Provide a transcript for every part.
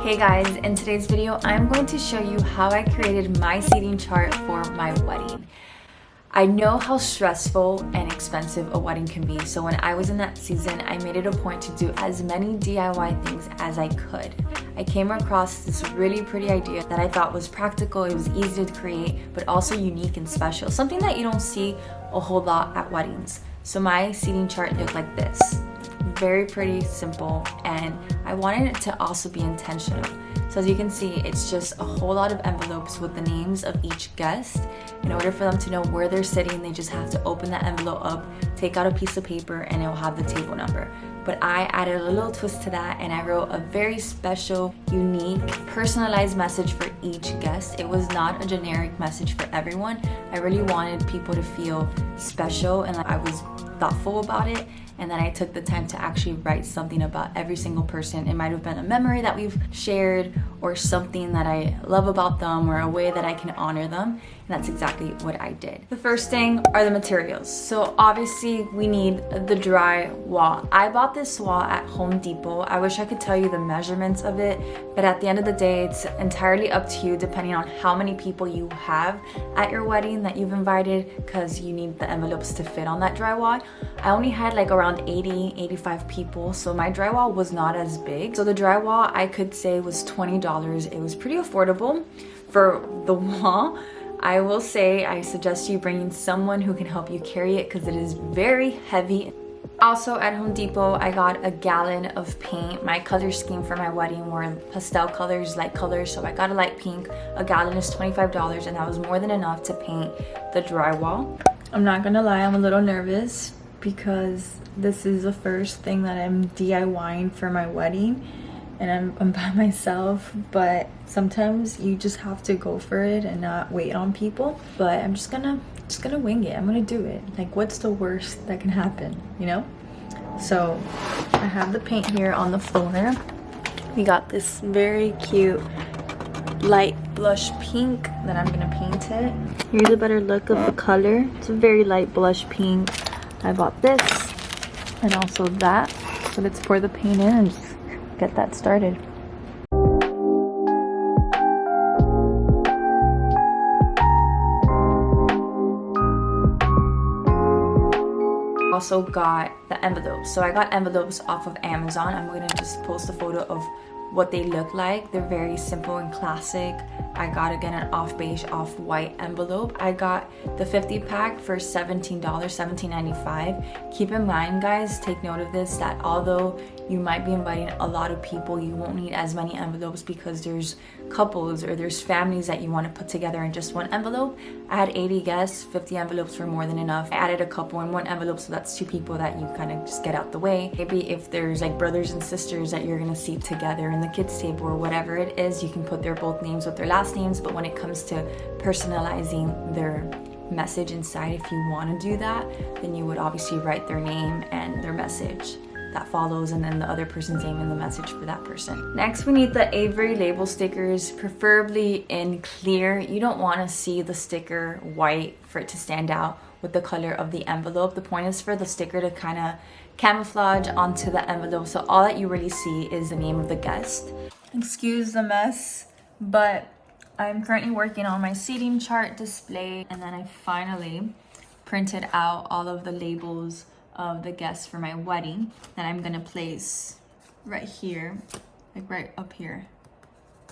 Hey guys, in today's video, I'm going to show you how I created my seating chart for my wedding. I know how stressful and expensive a wedding can be, so when I was in that season, I made it a point to do as many DIY things as I could. I came across this really pretty idea that I thought was practical, it was easy to create, but also unique and special. Something that you don't see a whole lot at weddings. So my seating chart looked like this. Very pretty, simple, and I wanted it to also be intentional. So as you can see, it's just a whole lot of envelopes with the names of each guest. In order for them to know where they're sitting, they just have to open that envelope up, take out a piece of paper, and it will have the table number. But I added a little twist to that, and I wrote a very special, unique, personalized message for each guest. It was not a generic message for everyone. I really wanted people to feel special, and I was thoughtful about it. And then I took the time to actually write something about every single person. It might have been a memory that we've shared, or something that I love about them, or a way that I can honor them. And that's exactly what I did. The first thing are the materials. So obviously we need the dry wall. I bought this wall at Home Depot. I wish I could tell you the measurements of it, but at the end of the day, it's entirely up to you depending on how many people you have at your wedding that you've invited, because you need the envelopes to fit on that drywall. I only had like around 85 people, so my drywall was not as big. So the drywall, I could say, was $20. It was pretty affordable for the wall. I will say I suggest you bringing someone who can help you carry it, because it is very heavy. Also at Home Depot, I got a gallon of paint. My color scheme for my wedding were pastel colors, light colors, so I got a light pink. A gallon is $25, and that was more than enough to paint the drywall. I'm not gonna lie, I'm a little nervous because this is the first thing that I'm DIYing for my wedding, and I'm by myself, but sometimes you just have to go for it and not wait on people. But I'm just gonna wing it. I'm gonna do it. Like, what's the worst that can happen, you know? So I have the paint here on the floor. We got this very cute light blush pink that I'm gonna paint it. Here's a better look of the color. It's a very light blush pink. I bought this and also that. So let's pour the paint in and just get that started. Also got the envelopes. So I got envelopes off of Amazon. I'm gonna just post a photo of what they look like. They're very simple and classic. I got, again, an off beige, off white envelope. I got the 50 pack for $17, $17.95. Keep in mind, guys, take note of this, that although you might be inviting a lot of people, you won't need as many envelopes because there's couples or there's families that you want to put together in just one envelope. I had 80 guests, 50 envelopes were more than enough. I added a couple in one envelope, so that's 2 people that you kind of just get out the way. Maybe if there's like brothers and sisters that you're gonna seat together in the kids table or whatever it is, you can put their both names with their last names. But when it comes to personalizing their message inside, if you want to do that, then you would obviously write their name and their message that follows, and then the other person's name and the message for that person. Next, we need the Avery label stickers, preferably in clear. You don't want to see the sticker white for it to stand out with the color of the envelope. The point is for the sticker to kind of camouflage onto the envelope, so all that you really see is the name of the guest. Excuse the mess, but I'm currently working on my seating chart display, and then I finally printed out all of the labels of the guests for my wedding that I'm gonna place right here, like right up here.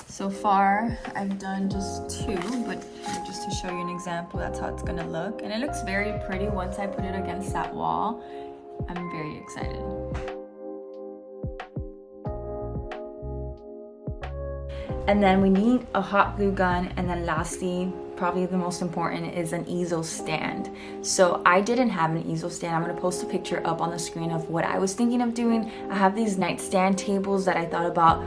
So far I've done just 2, but just to show you an example, that's how it's gonna look, and it looks very pretty once I put it against that wall. I'm very excited. And then we need a hot glue gun, and then lastly, probably the most important, is an easel stand. So I didn't have an easel stand. I'm gonna post a picture up on the screen of what I was thinking of doing. I have these nightstand tables that I thought about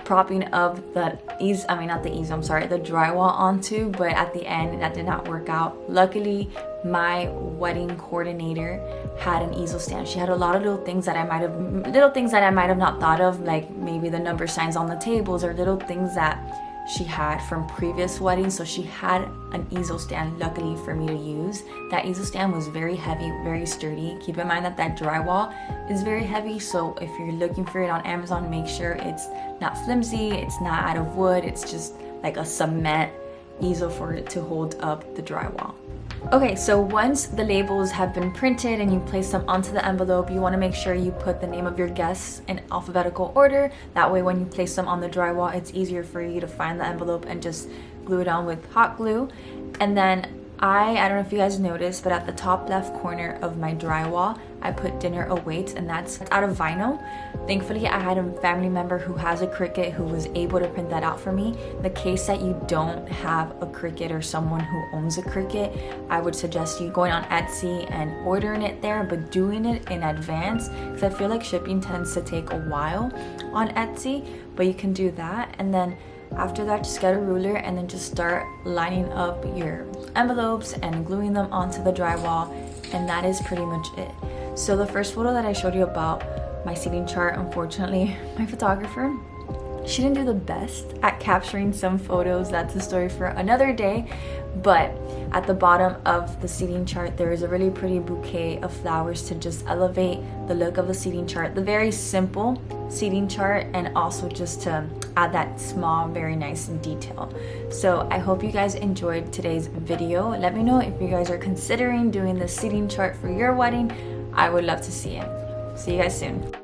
propping up the drywall onto, but at the end that did not work out. Luckily, my wedding coordinator had an easel stand. She had a lot of little things that I might have not thought of, like maybe the number signs on the tables, or little things that she had from previous weddings. So she had an easel stand, luckily for me to use. That easel stand was very heavy, very sturdy. Keep in mind that that drywall is very heavy, so if you're looking for it on Amazon, make sure it's not flimsy, it's not out of wood, it's just like a cement easel for it to hold up the drywall. Okay, so once the labels have been printed and you place them onto the envelope, you want to make sure you put the name of your guests in alphabetical order. That way when you place them on the drywall, it's easier for you to find the envelope and just glue it on with hot glue. And then I don't know if you guys noticed, but at the top left corner of my drywall, I put dinner awaits, and that's out of vinyl. Thankfully, I had a family member who has a Cricut who was able to print that out for me. In the case that you don't have a Cricut or someone who owns a Cricut, I would suggest you going on Etsy and ordering it there, but doing it in advance, because I feel like shipping tends to take a while on Etsy, but you can do that. And then after that, just get a ruler and then just start lining up your envelopes and gluing them onto the drywall, and that is pretty much it. So the first photo that I showed you about my seating chart, unfortunately, my photographer, she didn't do the best at capturing some photos. That's a story for another day. But at the bottom of the seating chart, there is a really pretty bouquet of flowers to just elevate the look of the seating chart. The very simple seating chart, and also just to add that small, very nice detail. So I hope you guys enjoyed today's video. Let me know if you guys are considering doing the seating chart for your wedding. I would love to see it. See you guys soon.